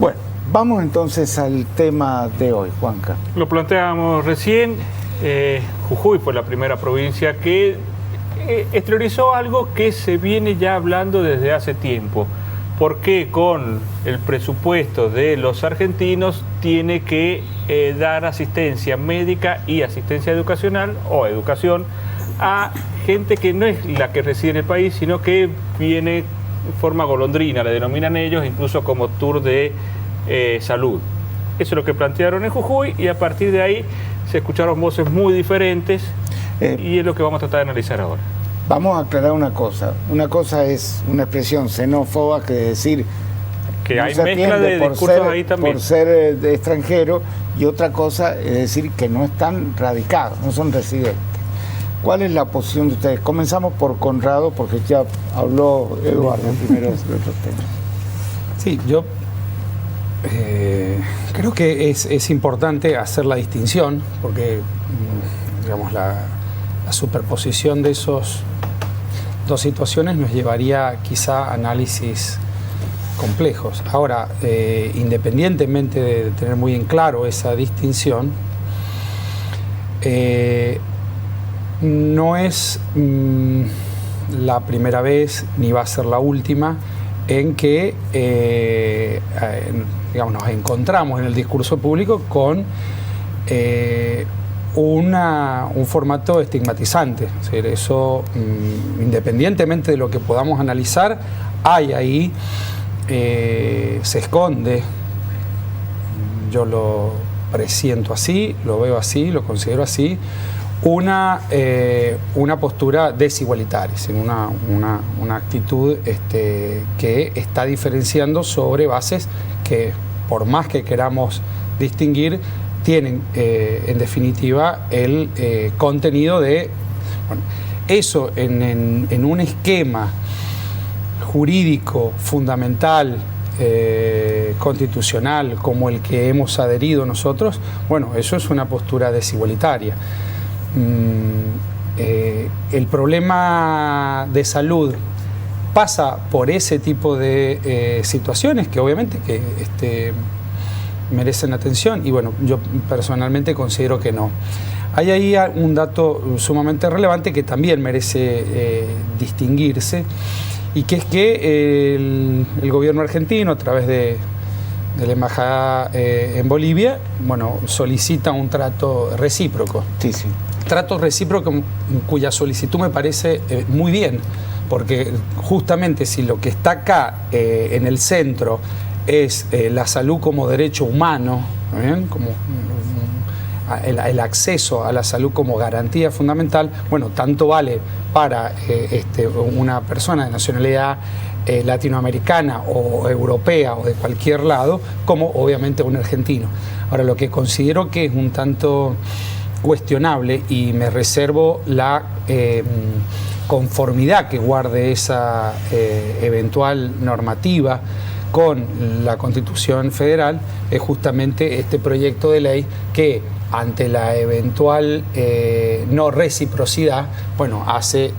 Bueno, vamos entonces al tema de hoy, Juanca. Lo planteábamos recién, Jujuy fue la primera provincia que exteriorizó algo que se viene ya hablando desde hace tiempo. Porque con el presupuesto de los argentinos tiene que dar asistencia médica y asistencia educacional o educación a gente que no es la que reside en el país, sino que viene en forma golondrina, le denominan ellos, incluso como tour de salud. Eso es lo que plantearon en Jujuy y a partir de ahí se escucharon voces muy diferentes y es lo que vamos a tratar de analizar ahora. Vamos a aclarar una cosa. Una cosa es una expresión xenófoba, que decir que no hay se mezcla de por discursos ser, ahí también. por ser de extranjero, y otra cosa es decir que no están radicados, no son residentes. ¿Cuál es la posición de ustedes? Comenzamos por Conrado, porque ya habló Eduardo primero de otros temas. Sí, yo creo que es importante hacer la distinción, porque digamos la superposición de esos dos situaciones nos llevaría quizá a análisis complejos. Ahora, independientemente de tener muy en claro esa distinción, no es la primera vez ni va a ser la última en que digamos, nos encontramos en el discurso público con un formato estigmatizante. Es decir, eso, independientemente de lo que podamos analizar, hay ahí, se esconde, yo lo presiento así, lo veo así, lo considero así, una postura desigualitaria, una actitud que está diferenciando sobre bases que, por más que queramos distinguir, tienen en definitiva el contenido de, bueno, eso en un esquema jurídico fundamental, constitucional, como el que hemos adherido nosotros. Bueno, eso es una postura desigualitaria. El problema de salud pasa por ese tipo de situaciones que obviamente que merecen atención, y bueno, yo personalmente considero que no. Hay ahí un dato sumamente relevante que también merece distinguirse, y que es que el gobierno argentino, a través de la embajada en Bolivia, bueno, solicita un trato recíproco. Sí, sí. Trato recíproco cuya solicitud me parece muy bien, porque justamente si lo que está acá en el centro es la salud como derecho humano, ¿bien? Como el acceso a la salud como garantía fundamental, bueno, tanto vale para una persona de nacionalidad latinoamericana o europea o de cualquier lado, como obviamente un argentino. Ahora, lo que considero que es un tanto cuestionable, y me reservo la conformidad que guarde esa eventual normativa con la Constitución Federal, es justamente este proyecto de ley que, ante la eventual no reciprocidad, bueno, hace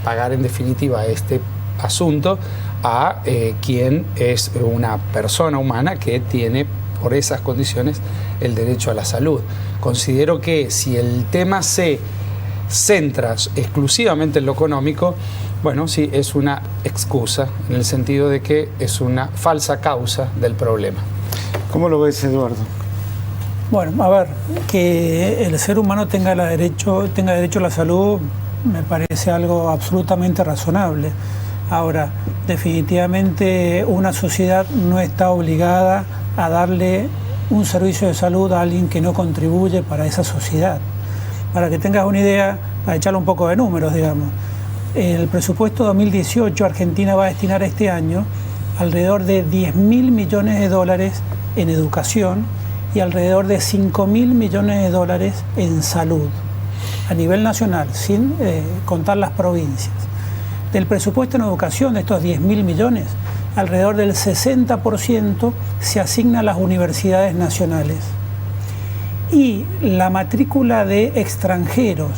pagar en definitiva este asunto a quien es una persona humana que tiene por esas condiciones el derecho a la salud. Considero que si el tema se centra exclusivamente en lo económico, bueno, sí, es una excusa, en el sentido de que es una falsa causa del problema. ¿Cómo lo ves, Eduardo? Bueno, a ver, que el ser humano tenga derecho a la salud me parece algo absolutamente razonable. Ahora, definitivamente una sociedad no está obligada a darle un servicio de salud a alguien que no contribuye para esa sociedad. Para que tengas una idea, para echarle un poco de números, digamos, el presupuesto 2018, Argentina va a destinar este año alrededor de 10.000 millones de dólares en educación y alrededor de 5.000 millones de dólares en salud, a nivel nacional, sin contar las provincias. Del presupuesto en educación, de estos 10.000 millones, alrededor del 60% se asigna a las universidades nacionales. Y la matrícula de extranjeros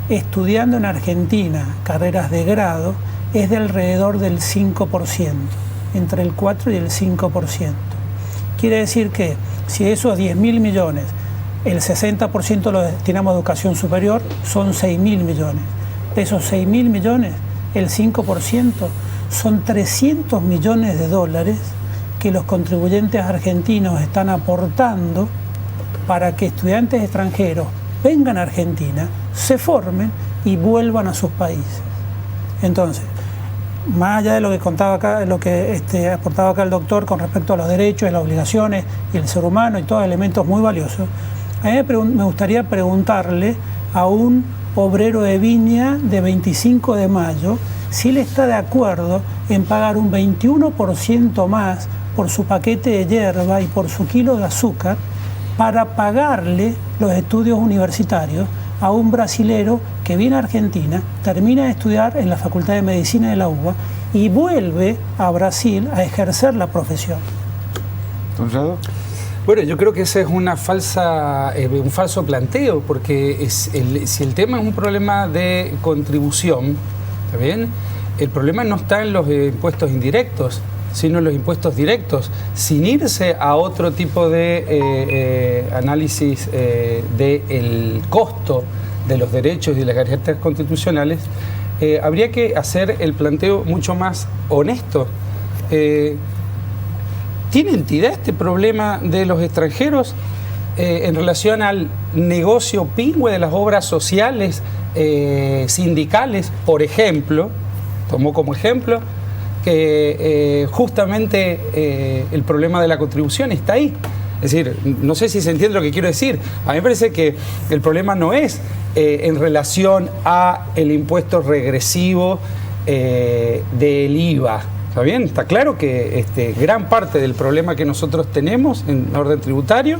estudiando en Argentina carreras de grado es de alrededor del 5%, entre el 4 y el 5%. Quiere decir que si esos 10.000 millones, el 60% lo destinamos a educación superior, son 6.000 millones. De esos 6.000 millones, el 5% son 300 millones de dólares que los contribuyentes argentinos están aportando para que estudiantes extranjeros vengan a Argentina, se formen y vuelvan a sus países. Entonces, más allá de lo que contaba acá, lo que aportaba acá el doctor con respecto a los derechos y las obligaciones y el ser humano y todos elementos muy valiosos, a mí me gustaría preguntarle a un obrero de viña de 25 de mayo si él está de acuerdo en pagar un 21% más por su paquete de yerba y por su kilo de azúcar para pagarle los estudios universitarios a un brasilero que viene a Argentina, termina de estudiar en la Facultad de Medicina de la UBA y vuelve a Brasil a ejercer la profesión. ¿Conrado? Bueno, yo creo que ese es un falso planteo, porque si el tema es un problema de contribución, ¿está bien? El problema no está en los impuestos indirectos, sino en los impuestos directos, sin irse a otro tipo de análisis del costo de los derechos y de las garantías constitucionales. Habría que hacer el planteo mucho más honesto. ¿Tiene entidad este problema de los extranjeros en relación al negocio pingüe de las obras sociales sindicales? Por ejemplo, tomó como ejemplo que justamente el problema de la contribución está ahí. Es decir, no sé si se entiende lo que quiero decir. A mí me parece que el problema no es en relación a el impuesto regresivo del IVA. ¿Está bien? Está claro que gran parte del problema que nosotros tenemos en orden tributario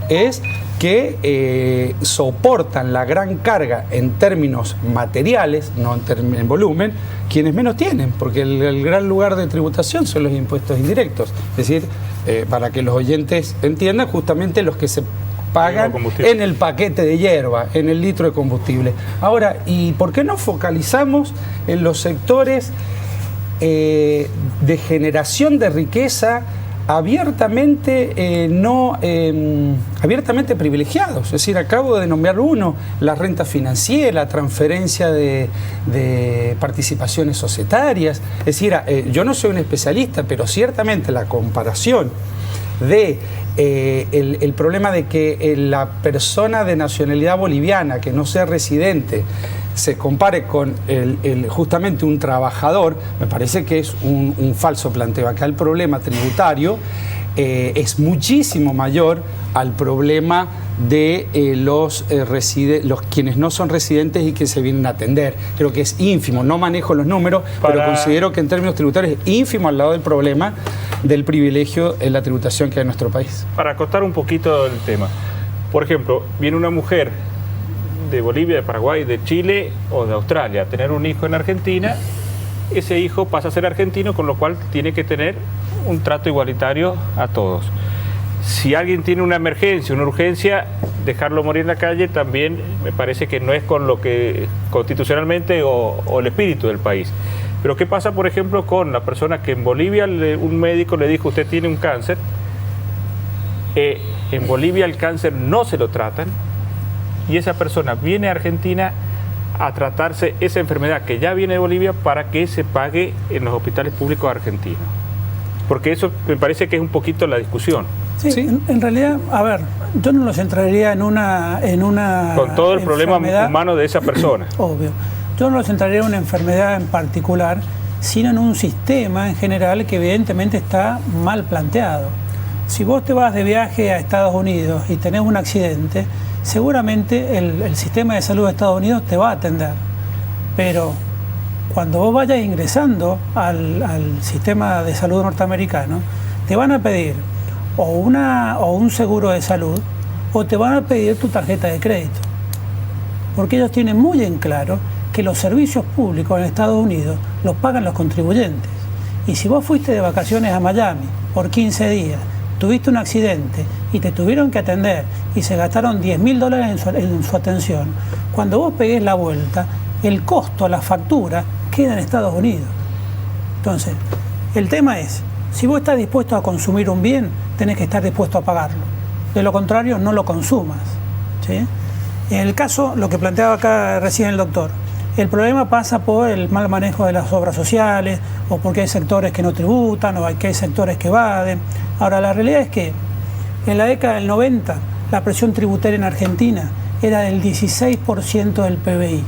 es que soportan la gran carga en términos materiales, no en volumen, quienes menos tienen, porque el gran lugar de tributación son los impuestos indirectos. Es decir, para que los oyentes entiendan, justamente los que se pagan en el paquete de hierba, en el litro de combustible. Ahora, ¿y por qué no focalizamos en los sectores de generación de riqueza abiertamente abiertamente privilegiados? Es decir, acabo de nombrar uno, la renta financiera, la transferencia de participaciones societarias. Es decir, yo no soy un especialista, pero ciertamente la comparación de el problema de que la persona de nacionalidad boliviana que no sea residente se compare con justamente un trabajador, me parece que es un falso planteo. Acá el problema tributario es muchísimo mayor al problema de los quienes no son residentes y que se vienen a atender. Creo que es ínfimo, no manejo los números, pero considero que en términos tributarios es ínfimo al lado del problema del privilegio en la tributación que hay en nuestro país. Para acotar un poquito el tema, por ejemplo, viene una mujer de Bolivia, de Paraguay, de Chile o de Australia a tener un hijo en Argentina, ese hijo pasa a ser argentino, con lo cual tiene que tener un trato igualitario a todos. Si alguien tiene una emergencia, una urgencia, dejarlo morir en la calle también me parece que no es con lo que constitucionalmente o el espíritu del país. Pero ¿qué pasa, por ejemplo, con la persona que en Bolivia un médico le dijo usted tiene un cáncer? En Bolivia el cáncer no se lo tratan y esa persona viene a Argentina a tratarse esa enfermedad que ya viene de Bolivia para que se pague en los hospitales públicos argentinos. Porque eso me parece que es un poquito la discusión. Sí, ¿sí? En realidad, a ver, yo no lo centraría en una con todo el problema humano de esa persona. Obvio. Yo no lo centraría en una enfermedad en particular, sino en un sistema en general que evidentemente está mal planteado. Si vos te vas de viaje a Estados Unidos y tenés un accidente, seguramente el sistema de salud de Estados Unidos te va a atender. Pero cuando vos vayas ingresando al sistema de salud norteamericano, te van a pedir o un seguro de salud o te van a pedir tu tarjeta de crédito. Porque ellos tienen muy en claro que los servicios públicos en Estados Unidos los pagan los contribuyentes. Y si vos fuiste de vacaciones a Miami por 15 días, tuviste un accidente y te tuvieron que atender y se gastaron $10.000 en su atención, cuando vos pegués la vuelta, el costo, la factura, queda en Estados Unidos. Entonces, el tema es, si vos estás dispuesto a consumir un bien, tenés que estar dispuesto a pagarlo. De lo contrario, no lo consumas, ¿sí? En el caso, lo que planteaba acá recién el doctor, el problema pasa por el mal manejo de las obras sociales, o porque hay sectores que no tributan, o que hay sectores que evaden. Ahora, la realidad es que en la década del 90, la presión tributaria en Argentina era del 16% del PBI.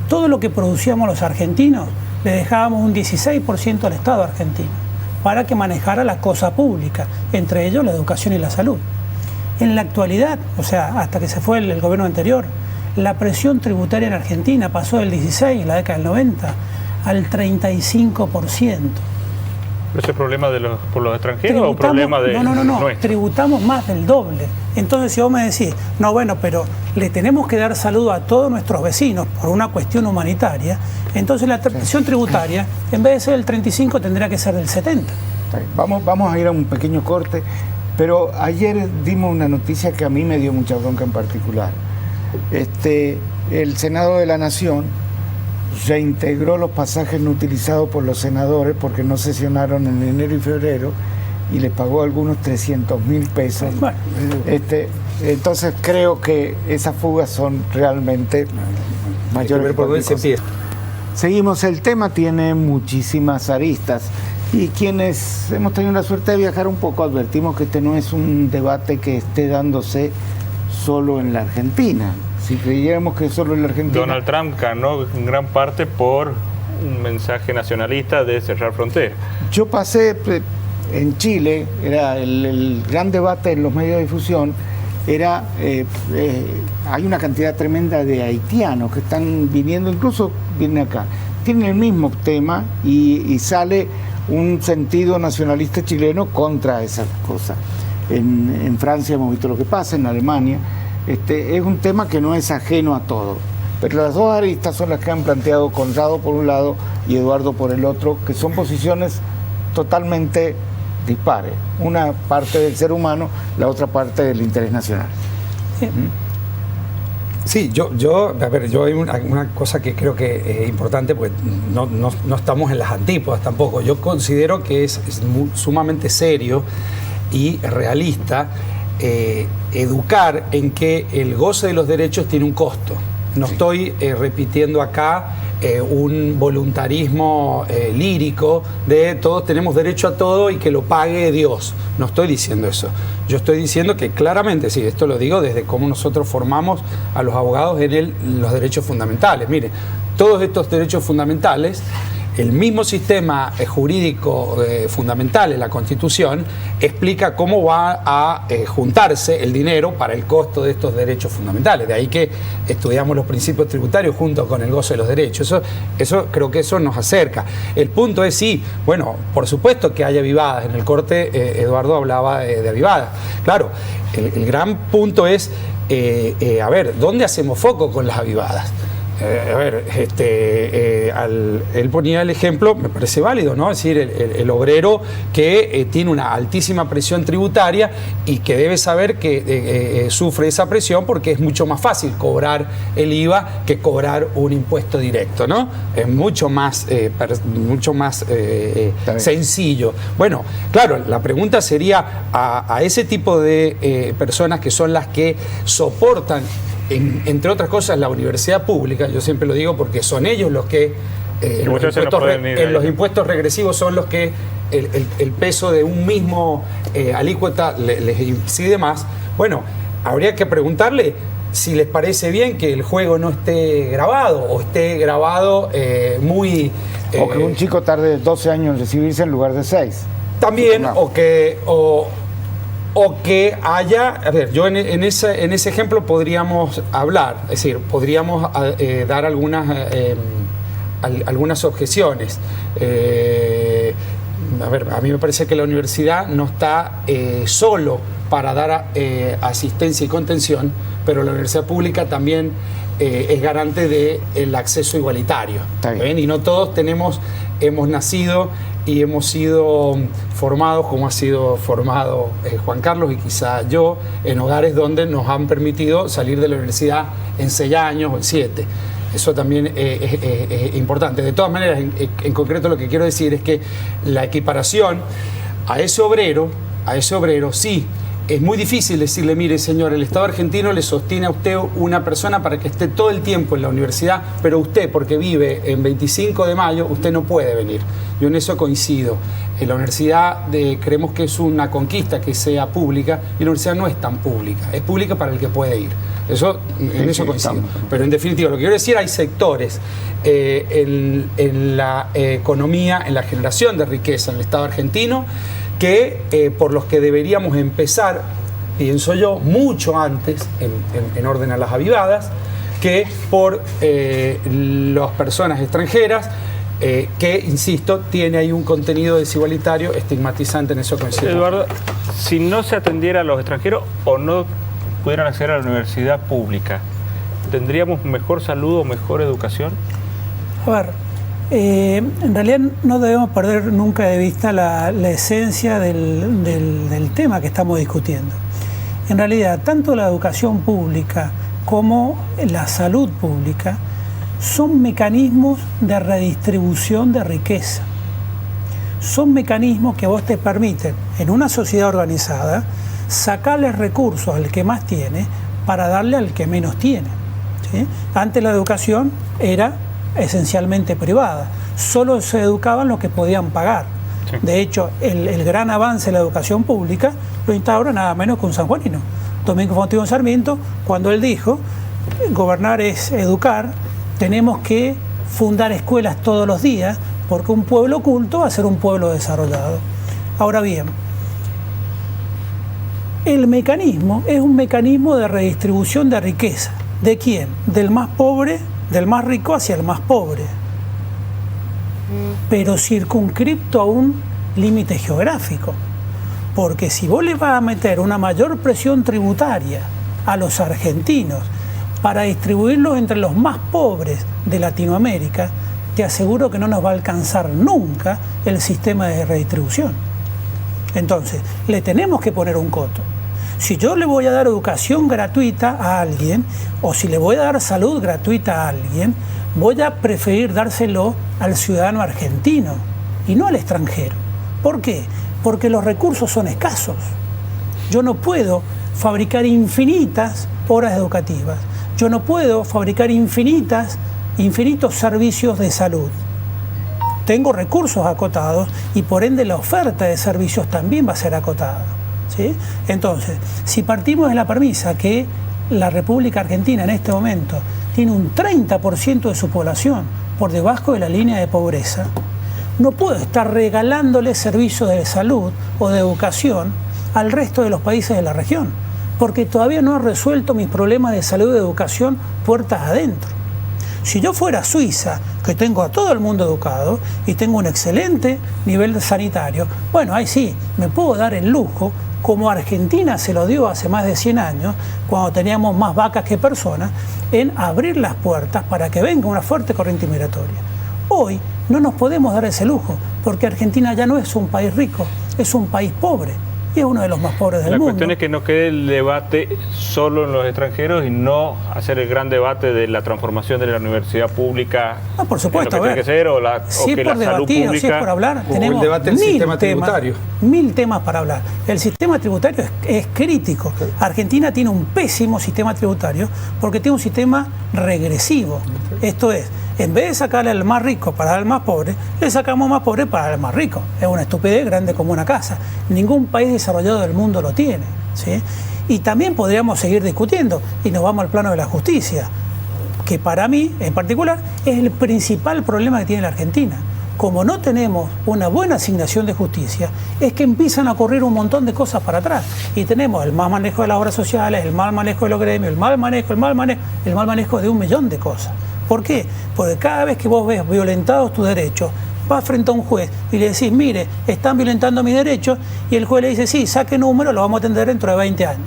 Todo lo que producíamos los argentinos, le dejábamos un 16% al Estado argentino, para que manejara la cosa pública, entre ellos la educación y la salud. En la actualidad, o sea, hasta que se fue el gobierno anterior, la presión tributaria en Argentina pasó del 16, en la década del 90, al 35%. ¿Ese es problema por los extranjeros o problema de no, nuestro? Tributamos más del doble. Entonces, si vos me decís, no, bueno, pero le tenemos que dar saludo a todos nuestros vecinos por una cuestión humanitaria, entonces la presión tributaria, en vez de ser del 35, tendría que ser del 70. Vamos a ir a un pequeño corte, pero ayer dimos una noticia que a mí me dio mucha bronca en particular. El Senado de la Nación reintegró los pasajes no utilizados por los senadores porque no sesionaron en enero y febrero y les pagó a algunos 300.000 pesos. Bueno. Entonces creo que esas fugas son realmente mayores. ¿Por dónde se empieza? Seguimos, el tema tiene muchísimas aristas y quienes hemos tenido la suerte de viajar un poco advertimos que este no es un debate que esté dándose solo en la Argentina. Si creyéramos que solo en la Argentina... Donald Trump ganó en gran parte por un mensaje nacionalista de cerrar fronteras. Yo pasé en Chile, era el gran debate en los medios de difusión, hay una cantidad tremenda de haitianos que están viniendo, incluso vienen acá. Tienen el mismo tema y sale un sentido nacionalista chileno contra esas cosas. En Francia hemos visto lo que pasa, en Alemania. Es un tema que no es ajeno a todo, pero las dos aristas son las que han planteado Conrado por un lado y Eduardo por el otro, que son posiciones totalmente dispares, una parte del ser humano, la otra parte del interés nacional. Sí, yo hay una cosa que creo que es importante, porque no estamos en las antípodas tampoco. Yo considero que es sumamente serio y realista educar en que el goce de los derechos tiene un costo. No estoy repitiendo acá un voluntarismo lírico de todos tenemos derecho a todo y que lo pague Dios. No estoy diciendo eso. Yo estoy diciendo que claramente, sí, esto lo digo desde cómo nosotros formamos a los abogados en los derechos fundamentales. Mire, todos estos derechos fundamentales, el mismo sistema jurídico fundamental en la Constitución explica cómo va a juntarse el dinero para el costo de estos derechos fundamentales. De ahí que estudiamos los principios tributarios junto con el goce de los derechos. Eso creo que eso nos acerca. El punto es sí, bueno, por supuesto que hay avivadas. En el corte Eduardo hablaba de avivadas. Claro, el gran punto es, a ver, ¿dónde hacemos foco con las avivadas? Él ponía el ejemplo, me parece válido, ¿no? Es decir, el obrero que tiene una altísima presión tributaria y que debe saber que sufre esa presión porque es mucho más fácil cobrar el IVA que cobrar un impuesto directo, ¿no? Es mucho más sencillo. Bueno, claro, la pregunta sería a ese tipo de personas que son las que soportan, entre otras cosas, la universidad pública. Yo siempre lo digo porque son ellos los que los impuestos regresivos son los que el peso de un mismo alícuota les incide más. Bueno, habría que preguntarle si les parece bien que el juego no esté grabado o esté grabado muy... o que un chico tarde 12 años en recibirse en lugar de 6. También, o que haya, a ver, yo en ese ejemplo podríamos hablar, es decir, podríamos dar algunas objeciones. A ver, a mí me parece que la universidad no está solo para dar asistencia y contención, pero la universidad pública también es garante del acceso igualitario. ¿Ven? Y no todos hemos nacido y hemos sido formados como ha sido formado Juan Carlos y quizá yo, en hogares donde nos han permitido salir de la universidad en 6 años o en 7. Eso también es importante. De todas maneras, en concreto lo que quiero decir es que la equiparación a ese obrero a ese obrero, sí. Es muy difícil decirle, mire señor, el Estado argentino le sostiene a usted una persona para que esté todo el tiempo en la universidad, pero usted, porque vive en 25 de mayo, usted no puede venir. Yo en eso coincido. En la universidad creemos que es una conquista que sea pública, y la universidad no es tan pública, es pública para el que puede ir. En eso coincido. Pero en definitiva, lo que quiero decir, hay sectores en la economía, en la generación de riqueza en el Estado argentino, que por los que deberíamos empezar, pienso yo, mucho antes, en orden a las avivadas, que por las personas extranjeras, que, insisto, tiene ahí un contenido desigualitario estigmatizante. En eso coincido. Eduardo, si no se atendiera a los extranjeros o no pudieran acceder a la universidad pública, ¿tendríamos mejor salud o mejor educación? A ver, en realidad no debemos perder nunca de vista la esencia del tema que estamos discutiendo. En realidad, tanto la educación pública como la salud pública son mecanismos de redistribución de riqueza. Son mecanismos que a vos te permiten, en una sociedad organizada, sacarle recursos al que más tiene para darle al que menos tiene, ¿sí? Antes la educación era esencialmente privada, solo se educaban los que podían pagar. Sí. De hecho, el gran avance de la educación pública lo instaura nada menos que un sanjuanino, Domingo Faustino Sarmiento, cuando él dijo: gobernar es educar, tenemos que fundar escuelas todos los días, porque un pueblo culto va a ser un pueblo desarrollado. Ahora bien, el mecanismo es un mecanismo de redistribución de riqueza. ¿De quién? Del más pobre, del más rico hacia el más pobre, pero circunscripto a un límite geográfico, porque si vos le vas a meter una mayor presión tributaria a los argentinos para distribuirlos entre los más pobres de Latinoamérica, te aseguro que no nos va a alcanzar nunca el sistema de redistribución. Entonces, le tenemos que poner un coto. Si yo le voy a dar educación gratuita a alguien, o si le voy a dar salud gratuita a alguien, voy a preferir dárselo al ciudadano argentino y no al extranjero. ¿Por qué? Porque los recursos son escasos. Yo no puedo fabricar infinitas horas educativas. Yo no puedo fabricar infinitos servicios de salud. Tengo recursos acotados y por ende la oferta de servicios también va a ser acotada, ¿sí? Entonces, si partimos de la premisa que la República Argentina en este momento tiene un 30% de su población por debajo de la línea de pobreza, no puedo estar regalándole servicios de salud o de educación al resto de los países de la región, porque todavía no he resuelto mis problemas de salud y de educación puertas adentro. Si yo fuera Suiza, que tengo a todo el mundo educado y tengo un excelente nivel sanitario, bueno, ahí sí, me puedo dar el lujo, como Argentina se lo dio hace más de 100 años, cuando teníamos más vacas que personas, en abrir las puertas para que venga una fuerte corriente migratoria. Hoy no nos podemos dar ese lujo, porque Argentina ya no es un país rico, es un país pobre. Y es uno de los más pobres del mundo. La cuestión es que no quede el debate solo en los extranjeros y no hacer el gran debate de la transformación de la universidad pública. No, por supuesto, lo que tiene que ser, o si es por debatir, si es por hablar, tenemos el debate del sistema tributario. 1000 temas para hablar. El sistema tributario es crítico. Argentina tiene un pésimo sistema tributario porque tiene un sistema regresivo. Esto es, en vez de sacarle al más rico para dar al más pobre, le sacamos más pobre para dar al más rico. Es una estupidez grande como una casa. Ningún país desarrollado del mundo lo tiene, ¿sí? Y también podríamos seguir discutiendo, y nos vamos al plano de la justicia, que para mí, en particular, es el principal problema que tiene la Argentina. Como no tenemos una buena asignación de justicia, es que empiezan a correr un montón de cosas para atrás. Y tenemos el mal manejo de las obras sociales, el mal manejo de los gremios, el mal manejo de 1.000.000 de cosas. ¿Por qué? Porque cada vez que vos ves violentados tus derechos, vas frente a un juez y le decís, mire, están violentando mis derechos, y el juez le dice, sí, saque número, lo vamos a atender dentro de 20 años.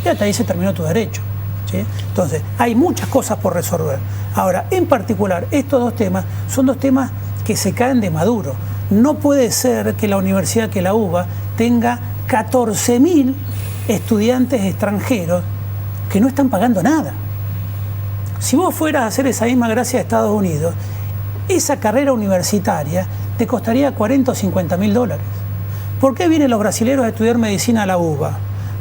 Y hasta ahí se terminó tu derecho, ¿sí? Entonces, hay muchas cosas por resolver. Ahora, en particular, estos dos temas son dos temas que se caen de maduro. No puede ser que la universidad, que la UBA, tenga 14.000 estudiantes extranjeros que no están pagando nada. Si vos fueras a hacer esa misma gracia de Estados Unidos, esa carrera universitaria te costaría $40 o $50.000. ¿Por qué vienen los brasileños a estudiar medicina a la UBA?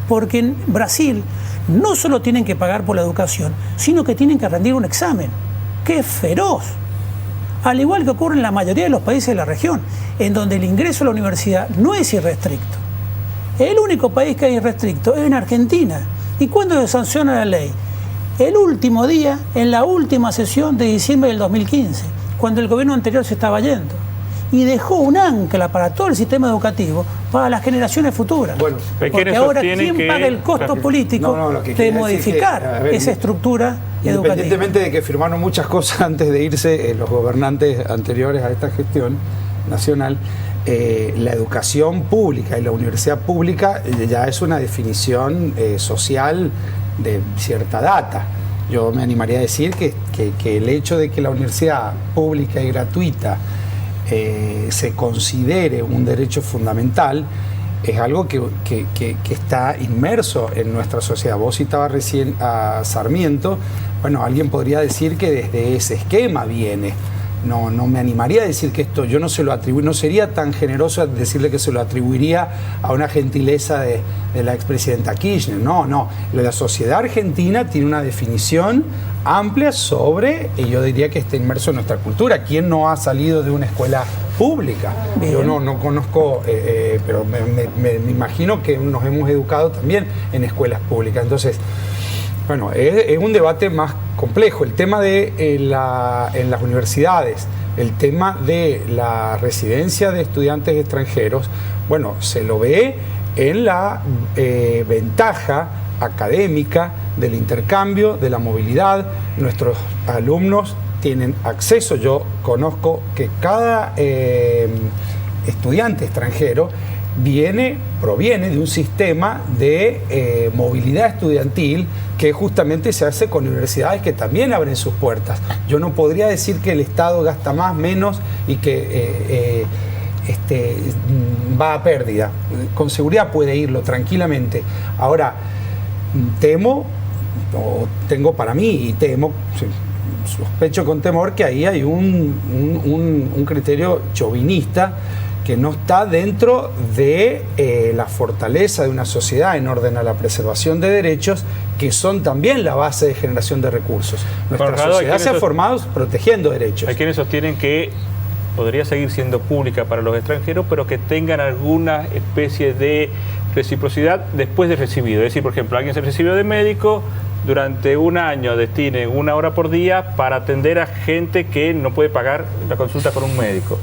Porque en Brasil no solo tienen que pagar por la educación, sino que tienen que rendir un examen, que es feroz. Al igual que ocurre en la mayoría de los países de la región, en donde el ingreso a la universidad no es irrestricto. El único país que es irrestricto es en Argentina. ¿Y cuándo se sanciona la ley? El último día, en la última sesión de diciembre del 2015, cuando el gobierno anterior se estaba yendo. Y dejó un ancla para todo el sistema educativo, para las generaciones futuras. Bueno, porque ahora, ¿quién paga el costo político de modificar esa estructura educativa? Independientemente de que firmaron muchas cosas antes de irse los gobernantes anteriores a esta gestión nacional, la educación pública y la universidad pública ya es una definición social de cierta data. Yo me animaría a decir que el hecho de que la universidad pública y gratuita se considere un derecho fundamental es algo que está inmerso en nuestra sociedad. Vos citabas recién a Sarmiento. Bueno, alguien podría decir que desde ese esquema viene. No me animaría a decir que esto yo no se lo atribuyo, no sería tan generoso a decirle que se lo atribuiría a una gentileza de la expresidenta Kirchner. No. La sociedad argentina tiene una definición amplia sobre, y yo diría que está inmerso en nuestra cultura. ¿Quién no ha salido de una escuela pública? Bien. Yo no conozco, pero me imagino que nos hemos educado también en escuelas públicas. Entonces, bueno, es un debate más complejo. El tema de en las universidades, el tema de la residencia de estudiantes extranjeros, bueno, se lo ve en la ventaja académica del intercambio, de la movilidad. Nuestros alumnos tienen acceso. Yo conozco que cada estudiante extranjero proviene de un sistema de movilidad estudiantil que justamente se hace con universidades que también abren sus puertas. Yo no podría decir que el Estado gasta más, menos y que va a pérdida. Con seguridad puede irlo tranquilamente. Ahora, tengo para mí, y sospecho con temor que ahí hay un criterio chauvinista que no está dentro de la fortaleza de una sociedad en orden a la preservación de derechos, que son también la base de generación de recursos. Nuestra sociedad se ha formado protegiendo derechos. Hay quienes sostienen que podría seguir siendo pública para los extranjeros, pero que tengan alguna especie de reciprocidad después de recibido. Es decir, por ejemplo, alguien se recibió de médico, durante un año destine 1 hora por día para atender a gente que no puede pagar la consulta con un médico.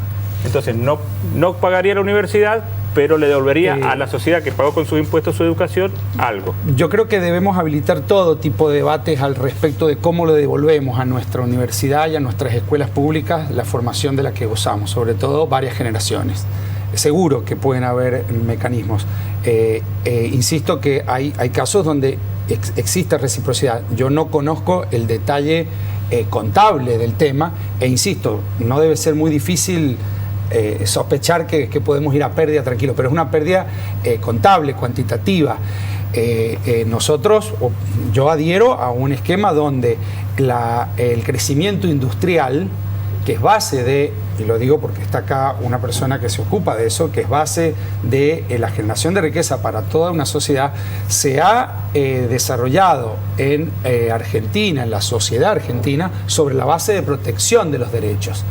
Entonces, no pagaría la universidad, pero le devolvería a la sociedad que pagó con sus impuestos su educación algo. Yo creo que debemos habilitar todo tipo de debates al respecto de cómo le devolvemos a nuestra universidad y a nuestras escuelas públicas la formación de la que gozamos, sobre todo varias generaciones. Seguro que pueden haber mecanismos. Insisto que hay casos donde existe reciprocidad. Yo no conozco el detalle contable del tema e insisto, no debe ser muy difícil sospechar que podemos ir a pérdida tranquilo, pero es una pérdida contable, cuantitativa. Yo adhiero a un esquema donde el crecimiento industrial, que es base de, y lo digo porque está acá una persona que se ocupa de eso, que es base de la generación de riqueza para toda una sociedad, se ha desarrollado en Argentina, en la sociedad argentina, sobre la base de protección de los derechos.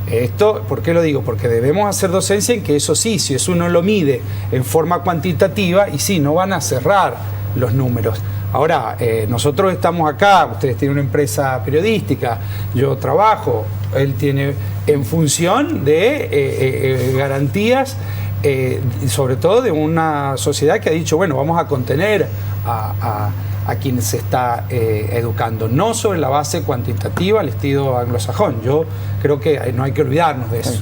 Esto, ¿por qué lo digo? Porque debemos hacer docencia en que eso sí, si eso uno lo mide en forma cuantitativa, y sí, no van a cerrar los números. Ahora, nosotros estamos acá, ustedes tienen una empresa periodística, yo trabajo, él tiene en función de garantías, sobre todo de una sociedad que ha dicho, bueno, vamos a contener a quien se está educando, no sobre la base cuantitativa al estilo anglosajón. Yo creo que no hay que olvidarnos de eso.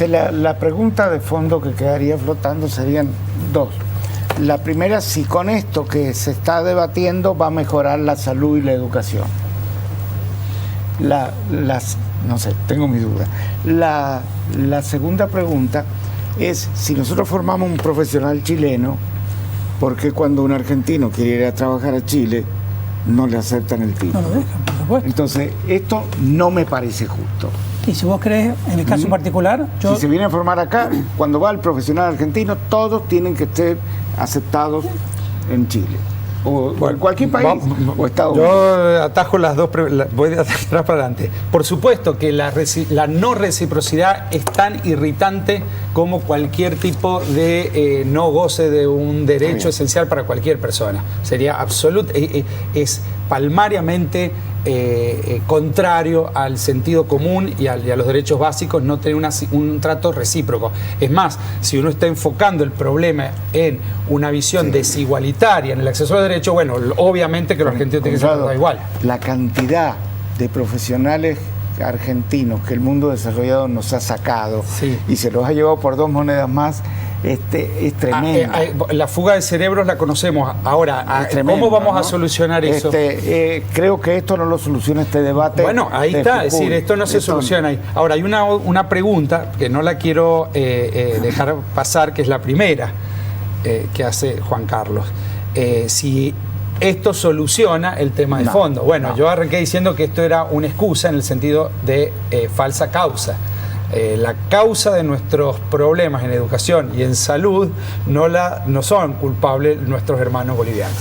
La pregunta de fondo que quedaría flotando serían dos. La primera, si con esto que se está debatiendo va a mejorar la salud y la educación. No sé, tengo mi duda. La segunda pregunta es, si nosotros formamos un profesional chileno, ¿por qué cuando un argentino quiere ir a trabajar a Chile no le aceptan el título? No lo dejan, por supuesto. Entonces, esto no me parece justo. Y si vos crees, en el caso particular, yo... Si se viene a formar acá, cuando va el profesional argentino, todos tienen que ser aceptados en Chile. O en cualquier país, o Estados Unidos. Yo atajo las dos, voy de atrás para adelante. Por supuesto que la no reciprocidad es tan irritante como cualquier tipo de no goce de un derecho esencial para cualquier persona. Sería es palmariamente contrario al sentido común y a los derechos básicos no tener un trato recíproco. Es más, si uno está enfocando el problema en una visión desigualitaria en el acceso al derecho, bueno, obviamente que los argentinos tienen que ser todos igual. La cantidad de profesionales argentinos que el mundo desarrollado nos ha sacado y se los ha llevado por 2 monedas más, es tremendo. La fuga de cerebros la conocemos. Ahora, ¿cómo vamos a solucionar eso? Creo que esto no lo soluciona este debate. Bueno, ahí está, es decir, esto no se soluciona ahí. Ahora, hay una pregunta que no la quiero dejar pasar, que es la primera que hace Juan Carlos. Si esto soluciona el tema de fondo. Bueno, yo arranqué diciendo que esto era una excusa en el sentido de falsa causa. La causa de nuestros problemas en educación y en salud no son culpables nuestros hermanos bolivianos.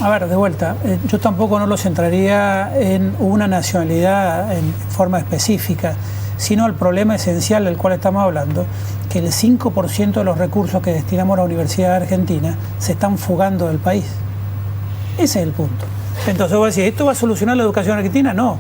A ver, de vuelta, yo tampoco no lo centraría en una nacionalidad en forma específica, sino el problema esencial del cual estamos hablando, que el 5% de los recursos que destinamos a la Universidad Argentina se están fugando del país. Ese es el punto. Entonces vos decís, ¿esto va a solucionar la educación argentina? No,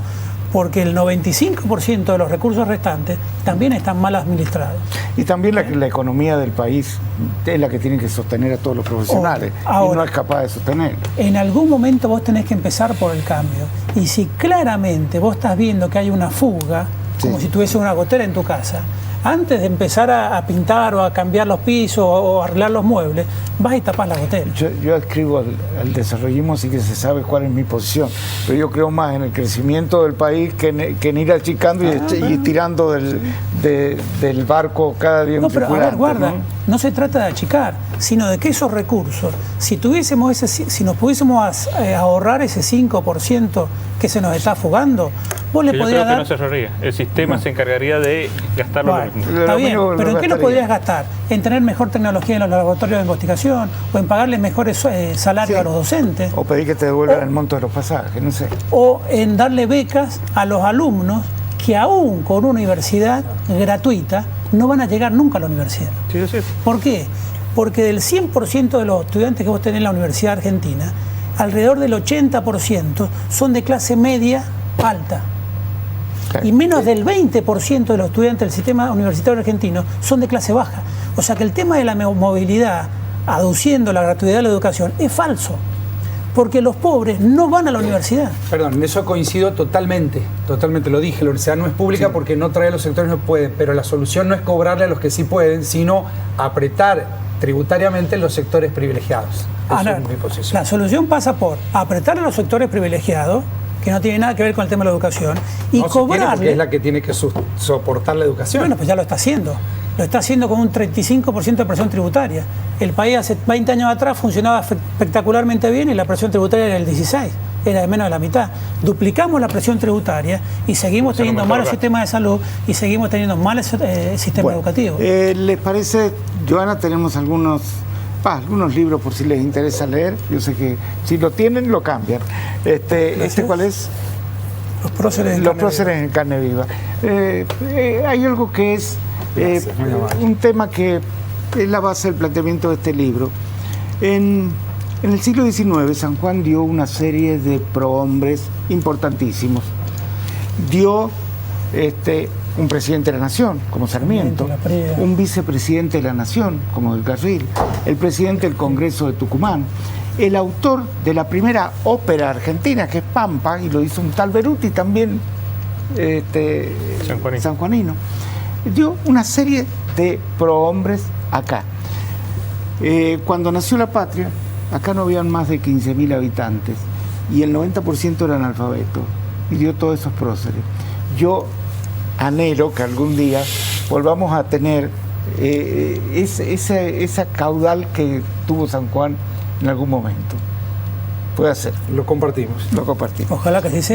porque el 95% de los recursos restantes también están mal administrados. Y también la economía del país es la que tiene que sostener a todos los profesionales. Ahora, y no es capaz de sostener. En algún momento vos tenés que empezar por el cambio. Y si claramente vos estás viendo que hay una fuga, como si tuviese una gotera en tu casa, antes de empezar a pintar o a cambiar los pisos o arreglar los muebles, vas y tapás la gotera. Yo escribo al desarrollismo, así que se sabe cuál es mi posición, pero yo creo más en el crecimiento del país que en ir achicando y tirando del barco cada día un pero a ver, guarda, no se trata de achicar, sino de que esos recursos, si nos pudiésemos ahorrar ese 5% que se nos está fugando, vos le podrías dar... No se ahorraría. El sistema se encargaría de gastarlo. Está bien, pero ¿en qué lo podrías gastar? ¿En tener mejor tecnología en los laboratorios de investigación? ¿O en pagarles mejores salarios a los docentes? O pedir que te devuelvan el monto de los pasajes, no sé. O en darle becas a los alumnos que aún con una universidad gratuita no van a llegar nunca a la universidad. Sí, sí. ¿Por qué? Porque del 100% de los estudiantes que vos tenés en la Universidad Argentina, alrededor del 80% son de clase media alta. Y menos del 20% de los estudiantes del sistema universitario argentino son de clase baja. O sea que el tema de la movilidad, aduciendo la gratuidad de la educación, es falso. Porque los pobres no van a la universidad. Perdón, en eso coincido totalmente lo dije, la universidad no es pública porque no trae a los sectores que no pueden, pero la solución no es cobrarle a los que sí pueden, sino apretar tributariamente los sectores privilegiados. Esa es mi posición. La solución pasa por apretar a los sectores privilegiados, que no tiene nada que ver con el tema de la educación, y cobrarle... Porque es la que tiene que soportar la educación. Bueno, pues ya lo está haciendo. Lo está haciendo con un 35% de presión tributaria. El país hace 20 años atrás funcionaba espectacularmente bien y la presión tributaria era el 16%, era de menos de la mitad. Duplicamos la presión tributaria y seguimos teniendo malos sistemas de salud y seguimos teniendo malos sistemas educativos. ¿Les parece, Joana, tenemos algunos libros por si les interesa leer? Yo sé que si lo tienen, lo cambian. ¿Cuál es? Los próceres en carne viva. Hay algo que es un tema que es la base del planteamiento de este libro. En el siglo XIX, San Juan dio una serie de prohombres importantísimos. Dio un presidente de la Nación, como Sarmiento, un vicepresidente de la Nación, como Del Carril, el presidente del Congreso de Tucumán, el autor de la primera ópera argentina, que es Pampa, y lo hizo un tal Beruti también, sanjuanino. Dio una serie de prohombres acá. Cuando nació la patria, acá no habían más de 15.000 habitantes y el 90% eran analfabetos, y dio todos esos próceres. Yo anhelo que algún día volvamos a tener esa caudal que tuvo San Juan en algún momento. Puede ser. Lo compartimos. Ojalá que sí sea.